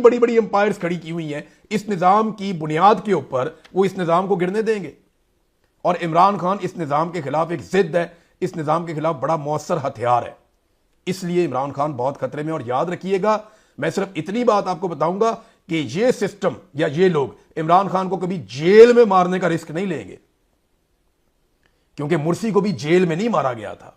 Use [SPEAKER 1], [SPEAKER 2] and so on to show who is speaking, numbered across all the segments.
[SPEAKER 1] بڑی بڑی امپائرز کھڑی کی ہوئی ہیں اس نظام کی بنیاد کے اوپر، وہ اس نظام کو گرنے دیں گے؟ اور عمران خان اس نظام کے خلاف ایک ضد ہے، اس نظام کے خلاف بڑا مؤثر ہتھیار ہے، اس لیے عمران خان بہت خطرے میں۔ اور یاد رکھیے گا، میں صرف اتنی بات آپ کو بتاؤں گا کہ یہ سسٹم یا یہ لوگ عمران خان کو کبھی جیل میں مارنے کا رسک نہیں لیں گے، کیونکہ مرسی کو بھی جیل میں نہیں مارا گیا تھا۔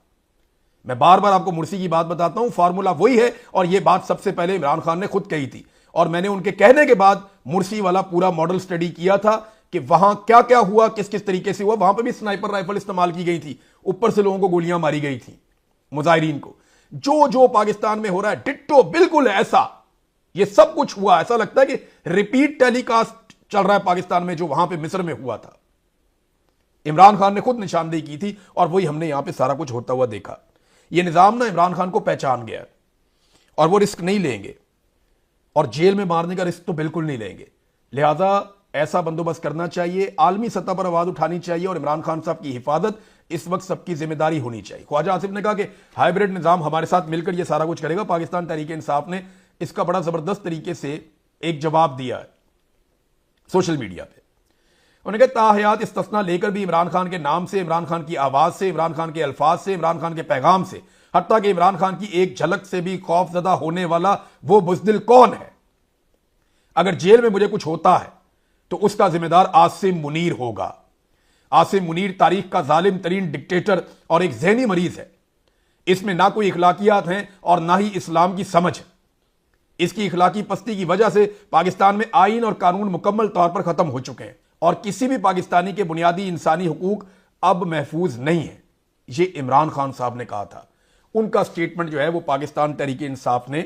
[SPEAKER 1] میں بار بار آپ کو مرسی کی بات بتاتا ہوں، فارمولا وہی ہے، اور یہ بات سب سے پہلے عمران خان نے خود کہی تھی، اور میں نے ان کے کہنے کے بعد مرسی والا پورا ماڈل سٹڈی کیا تھا کہ وہاں کیا کیا ہوا، کس کس طریقے سے ہوا۔ وہاں پہ بھی سنائپر رائفل استعمال کی گئی تھی، اوپر سے لوگوں کو گولیاں ماری گئی تھی، مظاہرین کو۔ جو پاکستان میں ہو رہا ہے ڈٹو بالکل ایسا، یہ سب کچھ ہوا۔ ایسا لگتا ہے کہ ریپیٹ ٹیلی کاسٹ چل رہا ہے پاکستان میں، جو وہاں پہ مصر میں ہوا تھا۔ عمران خان نے خود نشاندہی کی تھی، اور وہی ہم نے یہاں پہ سارا کچھ ہوتا ہوا دیکھا۔ یہ نظام نا عمران خان کو پہچان گیا ہے، اور وہ رسک نہیں لیں گے، اور جیل میں مارنے کا رسک تو بالکل نہیں لیں گے۔ لہذا ایسا بندوبست کرنا چاہیے، عالمی سطح پر آواز اٹھانی چاہیے، اور عمران خان صاحب کی حفاظت اس وقت سب کی ذمہ داری ہونی چاہیے۔ خواجہ آصف نے کہا کہ ہائیبریڈ نظام ہمارے ساتھ مل کر یہ سارا کچھ کرے گا۔ پاکستان تحریک انصاف نے اس کا بڑا زبردست طریقے سے ایک جواب دیا ہے سوشل میڈیا پہ۔ انہوں نے کہا تاحیات استثناء لے کر بھی عمران خان کے نام سے، عمران خان کی آواز سے، عمران خان کے الفاظ سے، عمران خان کے پیغام سے، حتیٰ کہ عمران خان کی ایک جھلک سے بھی خوف زدہ ہونے والا وہ بزدل کون ہے؟ اگر جیل میں مجھے کچھ ہوتا ہے تو اس کا ذمہ دار عاصم منیر ہوگا۔ عاصم منیر تاریخ کا ظالم ترین ڈکٹیٹر اور ایک ذہنی مریض ہے۔ اس میں نہ کوئی اخلاقیات ہیں اور نہ ہی اسلام کی سمجھ ہے۔ اس کی اخلاقی پستی کی وجہ سے پاکستان میں آئین اور قانون مکمل طور پر ختم ہو چکے ہیں، اور کسی بھی پاکستانی کے بنیادی انسانی حقوق اب محفوظ نہیں ہیں۔ یہ عمران خان صاحب نے کہا تھا، ان کا سٹیٹمنٹ جو ہے وہ پاکستان تحریک انصاف نے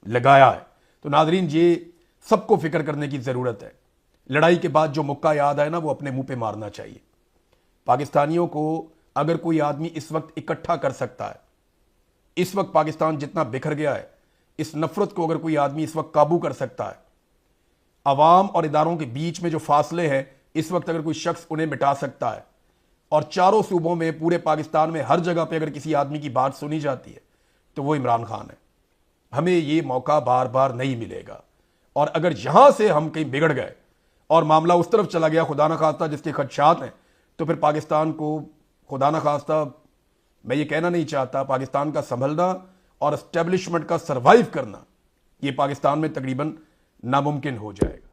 [SPEAKER 1] لگایا ہے۔ تو ناظرین، یہ سب کو فکر کرنے کی ضرورت ہے۔ لڑائی کے بعد جو مکہ یاد آئے نا، وہ اپنے منہ پہ مارنا چاہیے۔ پاکستانیوں کو اگر کوئی آدمی اس وقت اکٹھا کر سکتا ہے، اس وقت پاکستان جتنا بکھر گیا ہے، اس نفرت کو اگر کوئی آدمی اس وقت قابو کر سکتا ہے، عوام اور اداروں کے بیچ میں جو فاصلے ہیں اس وقت اگر کوئی شخص انہیں مٹا سکتا ہے، اور چاروں صوبوں میں، پورے پاکستان میں ہر جگہ پہ اگر کسی آدمی کی بات سنی جاتی ہے تو وہ عمران خان ہے۔ ہمیں یہ موقع بار بار نہیں ملے گا، اور اگر یہاں سے ہم کہیں بگڑ گئے اور معاملہ اس طرف چلا گیا خدا نخواستہ جس کے خدشات ہیں، تو پھر پاکستان کو خدا نخواستہ، میں یہ کہنا نہیں چاہتا، پاکستان کا سنبھلنا اور اسٹیبلشمنٹ کا سروائیو کرنا یہ پاکستان میں تقریباً ناممکن ہو جائے گا۔